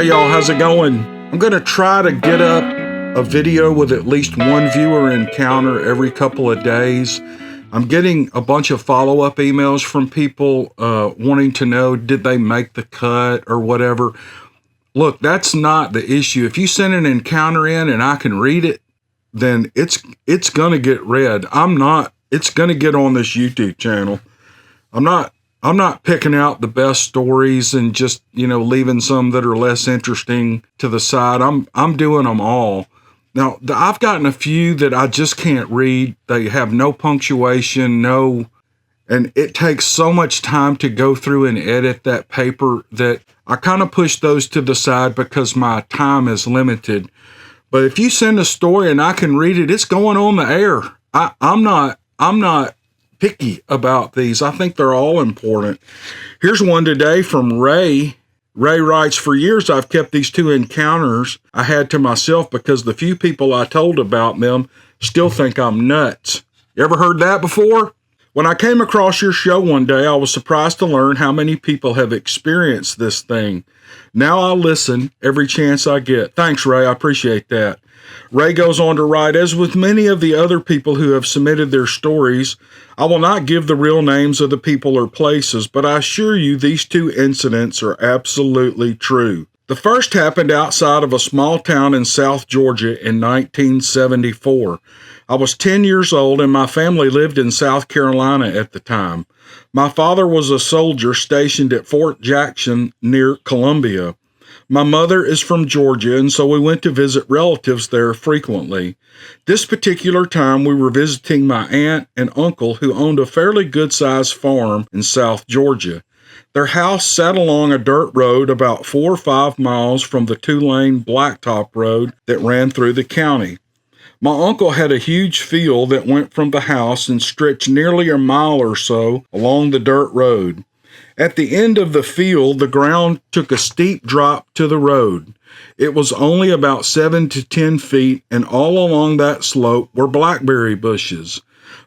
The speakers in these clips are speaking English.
Hey y'all, how's it going? I'm gonna try to get up a video with at least one viewer encounter every couple of days. I'm getting a bunch of follow-up emails from people wanting to know, did they make the cut or whatever. Look, that's not the issue. If you send an encounter in and I can read it, then it's gonna get read. It's gonna get on this YouTube channel. I'm not picking out the best stories and just, leaving some that are less interesting to the side. I'm doing them all. Now, I've gotten a few that I just can't read. They have no punctuation, and it takes so much time to go through and edit that paper that I kind of push those to the side because my time is limited. But if you send a story and I can read it, it's going on the air. I'm not picky about these. I think they're all important. Here's one today from Ray. Ray writes, for years I've kept these two encounters I had to myself because the few people I told about them still think I'm nuts. You ever heard that before? When I came across your show one day, I was surprised to learn how many people have experienced this thing. Now I listen every chance I get. Thanks, Ray. I appreciate that. Ray goes on to write, as with many of the other people who have submitted their stories, I will not give the real names of the people or places, but I assure you these two incidents are absolutely true. The first happened outside of a small town in South Georgia in 1974. I was 10 years old and my family lived in South Carolina at the time. My father was a soldier stationed at Fort Jackson near Columbia. My mother is from Georgia, and so we went to visit relatives there frequently. This particular time, we were visiting my aunt and uncle who owned a fairly good-sized farm in South Georgia. Their house sat along a dirt road about 4 or 5 miles from the 2-lane blacktop road that ran through the county. My uncle had a huge field that went from the house and stretched nearly a mile or so along the dirt road. At the end of the field, the ground took a steep drop to the road. It was only about 7 to 10 feet, and all along that slope were blackberry bushes.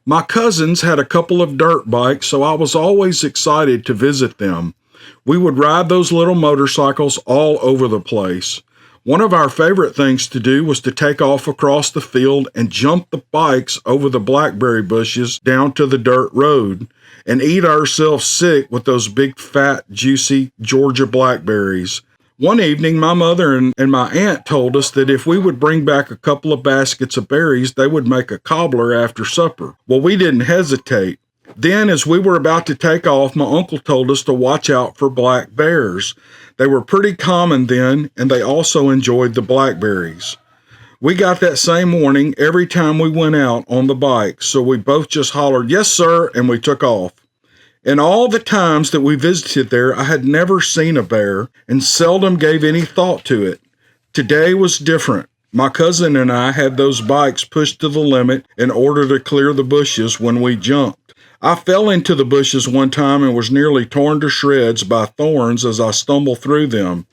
My cousins had a couple of dirt bikes, so I was always excited to visit them. We would ride those little motorcycles all over the place. One of our favorite things to do was to take off across the field and jump the bikes over the blackberry bushes down to the dirt road and eat ourselves sick with those big, fat, juicy Georgia blackberries. One evening, my mother and my aunt told us that if we would bring back a couple of baskets of berries, they would make a cobbler after supper. Well, we didn't hesitate. Then, as we were about to take off, my uncle told us to watch out for black bears. They were pretty common then, and they also enjoyed the blackberries. We got that same warning every time we went out on the bike, so we both just hollered, yes, sir, and we took off. In all the times that we visited there, I had never seen a bear and seldom gave any thought to it. Today was different. My cousin and I had those bikes pushed to the limit in order to clear the bushes when we jumped. I fell into the bushes one time and was nearly torn to shreds by thorns as I stumbled through them.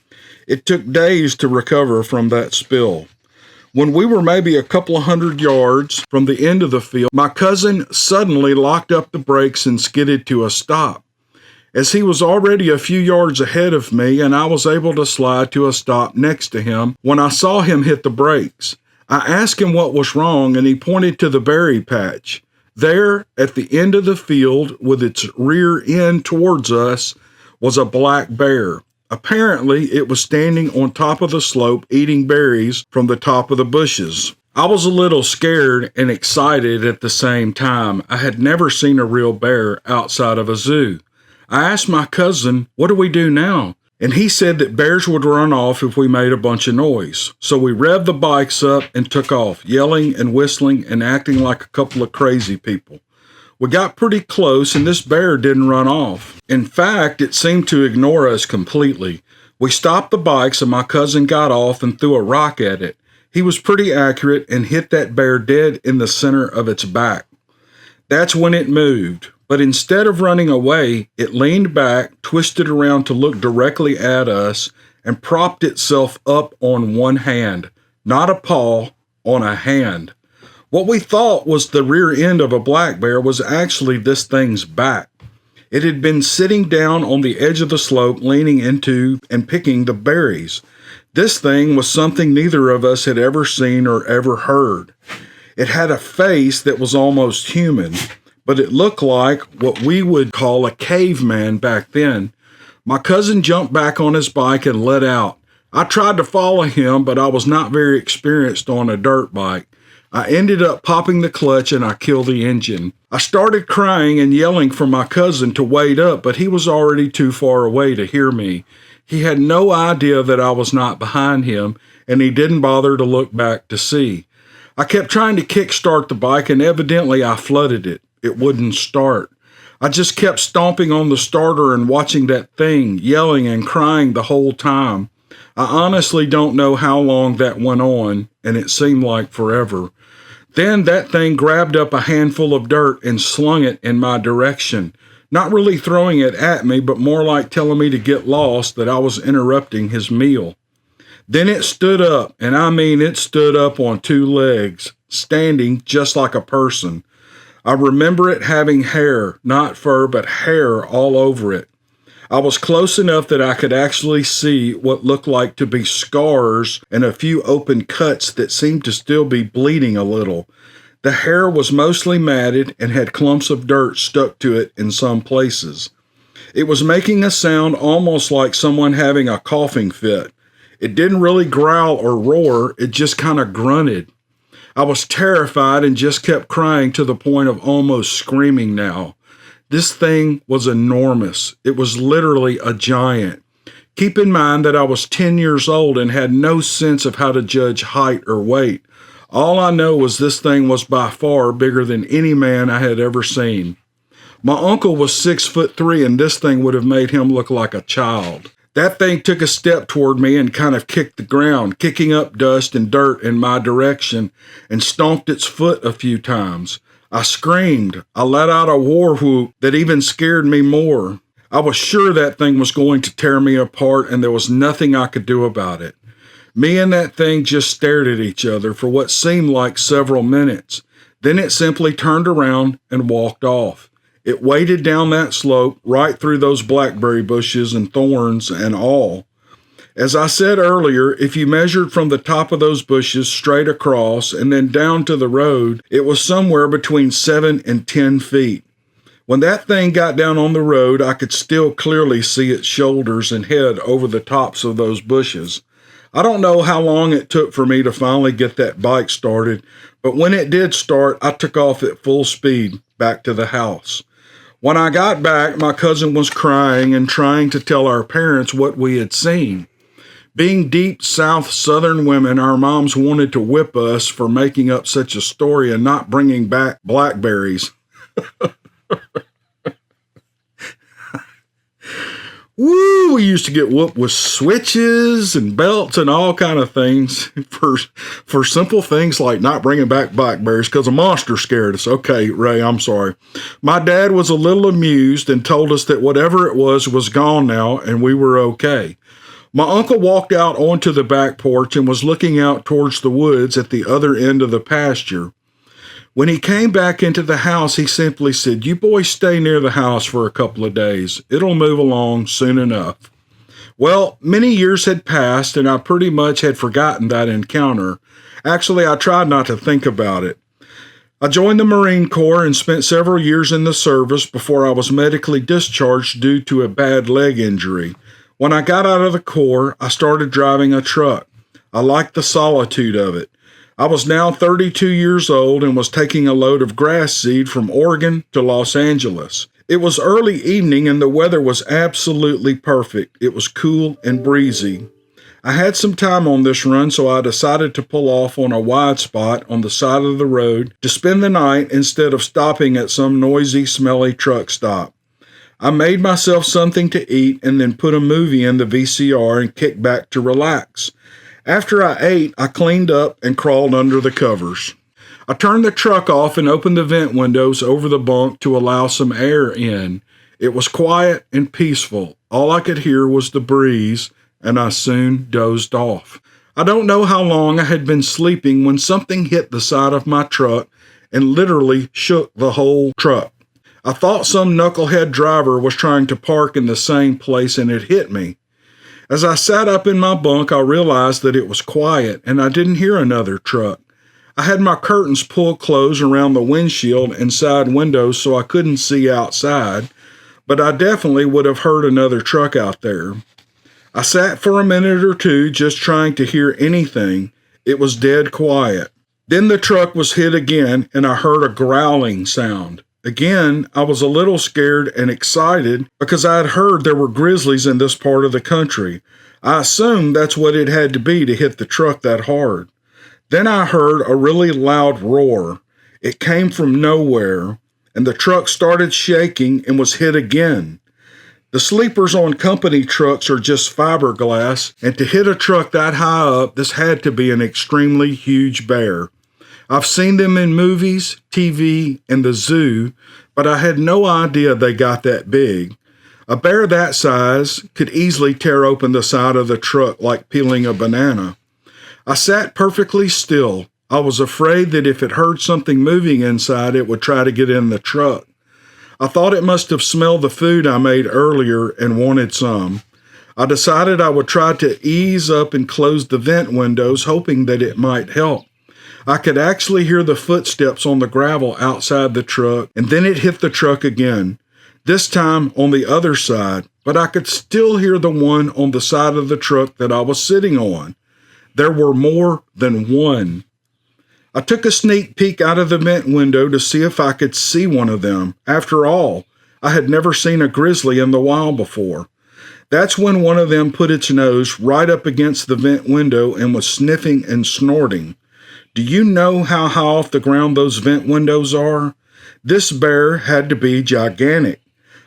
It took days to recover from that spill. When we were maybe a couple of 100 yards from the end of the field, my cousin suddenly locked up the brakes and skidded to a stop. As he was already a few yards ahead of me and I was able to slide to a stop next to him when I saw him hit the brakes. I asked him what was wrong and he pointed to the berry patch. There, at the end of the field, with its rear end towards us, was a black bear. Apparently, it was standing on top of the slope eating berries from the top of the bushes. I was a little scared and excited at the same time. I had never seen a real bear outside of a zoo. I asked my cousin, what do we do now? And he said that bears would run off if we made a bunch of noise. So we revved the bikes up and took off, yelling and whistling and acting like a couple of crazy people. We got pretty close and this bear didn't run off. In fact, it seemed to ignore us completely. We stopped the bikes and my cousin got off and threw a rock at it. He was pretty accurate and hit that bear dead in the center of its back. That's when it moved. But instead of running away, it leaned back, twisted around to look directly at us, and propped itself up on one hand. Not a paw, on a hand. What we thought was the rear end of a black bear was actually this thing's back. It had been sitting down on the edge of the slope, leaning into and picking the berries. This thing was something neither of us had ever seen or ever heard. It had a face that was almost human, but it looked like what we would call a caveman back then. My cousin jumped back on his bike and let out. I tried to follow him, but I was not very experienced on a dirt bike. I ended up popping the clutch and I killed the engine. I started crying and yelling for my cousin to wait up, but he was already too far away to hear me. He had no idea that I was not behind him, and he didn't bother to look back to see. I kept trying to kickstart the bike, and evidently I flooded it. It wouldn't start. I just kept stomping on the starter and watching that thing, yelling and crying the whole time. I honestly don't know how long that went on, and it seemed like forever. Then that thing grabbed up a handful of dirt and slung it in my direction. Not really throwing it at me, but more like telling me to get lost, that I was interrupting his meal. Then it stood up, and I mean it stood up on two legs, standing just like a person. I remember it having hair, not fur, but hair all over it. I was close enough that I could actually see what looked like to be scars and a few open cuts that seemed to still be bleeding a little. The hair was mostly matted and had clumps of dirt stuck to it in some places. It was making a sound almost like someone having a coughing fit. It didn't really growl or roar, it just kind of grunted. I was terrified and just kept crying to the point of almost screaming now. This thing was enormous. It was literally a giant. Keep in mind that I was 10 years old and had no sense of how to judge height or weight. All I know was this thing was by far bigger than any man I had ever seen. My uncle was 6'3", and this thing would have made him look like a child. That thing took a step toward me and kind of kicked the ground, kicking up dust and dirt in my direction, and stomped its foot a few times. I screamed. I let out a war whoop that even scared me more. I was sure that thing was going to tear me apart, and there was nothing I could do about it. Me and that thing just stared at each other for what seemed like several minutes. Then it simply turned around and walked off. It waded down that slope, right through those blackberry bushes and thorns and all. As I said earlier, if you measured from the top of those bushes straight across and then down to the road, it was somewhere between 7 and 10 feet. When that thing got down on the road, I could still clearly see its shoulders and head over the tops of those bushes. I don't know how long it took for me to finally get that bike started, but when it did start, I took off at full speed back to the house. When I got back, my cousin was crying and trying to tell our parents what we had seen. Being deep South Southern women, our moms wanted to whip us for making up such a story and not bringing back blackberries. Woo! We used to get whooped with switches and belts and all kind of things for simple things like not bringing back blackberries because a monster scared us. Okay, Ray, I'm sorry. My dad was a little amused and told us that whatever it was gone now and we were okay. My uncle walked out onto the back porch and was looking out towards the woods at the other end of the pasture. When he came back into the house, he simply said, "You boys stay near the house for a couple of days. It'll move along soon enough." Well, many years had passed, and I pretty much had forgotten that encounter. Actually, I tried not to think about it. I joined the Marine Corps and spent several years in the service before I was medically discharged due to a bad leg injury. When I got out of the Corps, I started driving a truck. I liked the solitude of it. I was now 32 years old and was taking a load of grass seed from Oregon to Los Angeles. It was early evening and the weather was absolutely perfect. It was cool and breezy. I had some time on this run, so I decided to pull off on a wide spot on the side of the road to spend the night instead of stopping at some noisy, smelly truck stop. I made myself something to eat and then put a movie in the VCR and kicked back to relax. After I ate, I cleaned up and crawled under the covers. I turned the truck off and opened the vent windows over the bunk to allow some air in. It was quiet and peaceful. All I could hear was the breeze, and I soon dozed off. I don't know how long I had been sleeping when something hit the side of my truck and literally shook the whole truck. I thought some knucklehead driver was trying to park in the same place and it hit me. As I sat up in my bunk, I realized that it was quiet and I didn't hear another truck. I had my curtains pulled close around the windshield and side windows so I couldn't see outside, but I definitely would have heard another truck out there. I sat for a minute or two just trying to hear anything. It was dead quiet. Then the truck was hit again and I heard a growling sound. Again, I was a little scared and excited because I had heard there were grizzlies in this part of the country. I assumed that's what it had to be to hit the truck that hard. Then I heard a really loud roar. It came from nowhere, and the truck started shaking and was hit again. The sleepers on company trucks are just fiberglass, and to hit a truck that high up, this had to be an extremely huge bear. I've seen them in movies, TV, and the zoo, but I had no idea they got that big. A bear that size could easily tear open the side of the truck like peeling a banana. I sat perfectly still. I was afraid that if it heard something moving inside, it would try to get in the truck. I thought it must have smelled the food I made earlier and wanted some. I decided I would try to ease up and close the vent windows, hoping that it might help. I could actually hear the footsteps on the gravel outside the truck, and then it hit the truck again, this time on the other side, but I could still hear the one on the side of the truck that I was sitting on. There were more than one. I took a sneak peek out of the vent window to see if I could see one of them. After all, I had never seen a grizzly in the wild before. That's when one of them put its nose right up against the vent window and was sniffing and snorting. Do you know how high off the ground those vent windows are? This bear had to be gigantic.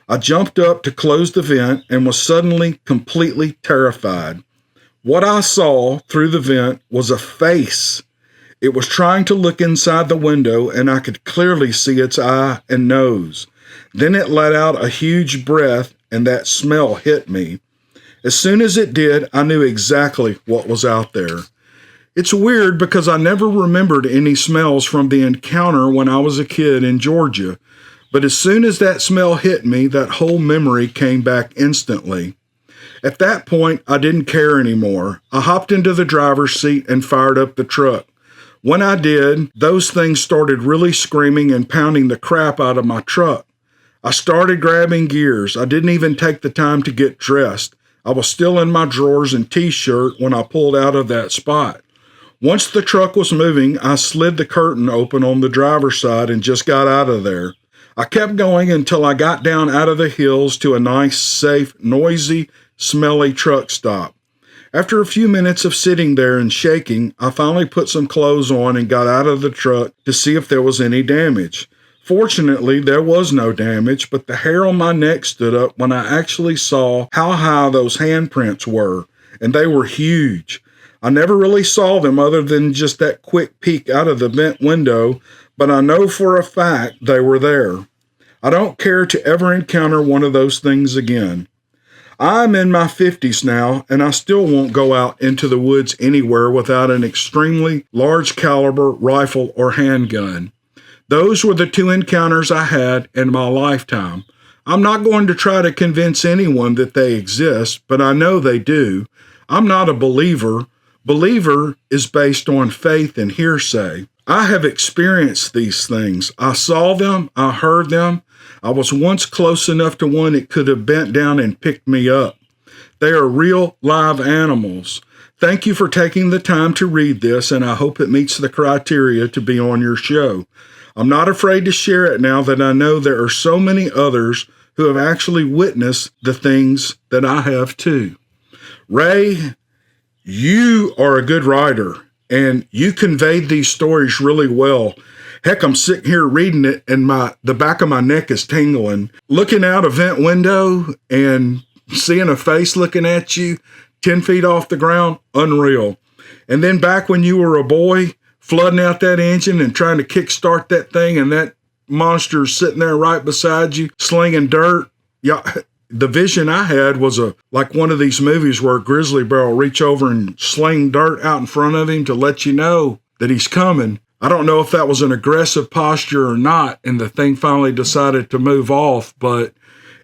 I jumped up to close the vent and was suddenly completely terrified. What I saw through the vent was a face. It was trying to look inside the window, and I could clearly see its eye and nose. Then it let out a huge breath, and that smell hit me. As soon as it did, I knew exactly what was out there. It's weird because I never remembered any smells from the encounter when I was a kid in Georgia, but as soon as that smell hit me, that whole memory came back instantly. At that point, I didn't care anymore. I hopped into the driver's seat and fired up the truck. When I did, those things started really screaming and pounding the crap out of my truck. I started grabbing gears. I didn't even take the time to get dressed. I was still in my drawers and t-shirt when I pulled out of that spot. Once the truck was moving, I slid the curtain open on the driver's side and just got out of there. I kept going until I got down out of the hills to a nice, safe, noisy, smelly truck stop. After a few minutes of sitting there and shaking, I finally put some clothes on and got out of the truck to see if there was any damage. Fortunately, there was no damage, but the hair on my neck stood up when I actually saw how high those handprints were, and they were huge. I never really saw them other than just that quick peek out of the vent window, but I know for a fact they were there. I don't care to ever encounter one of those things again. I'm in my 50s now, and I still won't go out into the woods anywhere without an extremely large caliber rifle or handgun. Those were the two encounters I had in my lifetime. I'm not going to try to convince anyone that they exist, but I know they do. I'm not a believer. Believer is based on faith and hearsay. I have experienced these things. I saw them. I heard them. I was once close enough to one it could have bent down and picked me up. They are real live animals. Thank you for taking the time to read this, and I hope it meets the criteria to be on your show. I'm not afraid to share it now that I know there are so many others who have actually witnessed the things that I have too. Ray, you are a good writer, and you conveyed these stories really well. Heck, I'm sitting here reading it, and the back of my neck is tingling. Looking out a vent window and seeing a face looking at you 10 feet off the ground, unreal. And then back when you were a boy, flooding out that engine and trying to kickstart that thing, and that monster's sitting there right beside you, slinging dirt. Yeah, the vision I had was like one of these movies where a grizzly bear will reach over and sling dirt out in front of him to let you know that he's coming. I don't know if that was an aggressive posture or not, and the thing finally decided to move off, but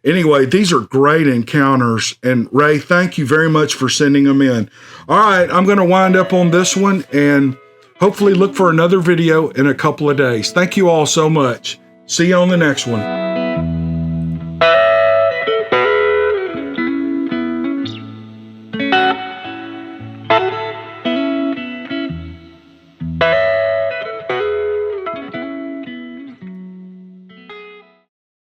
Anyway, these are great encounters. And Ray, thank you very much for sending them in. All right, I'm going to wind up on this one and hopefully look for another video in a couple of days. Thank you all so much. See you on the next one.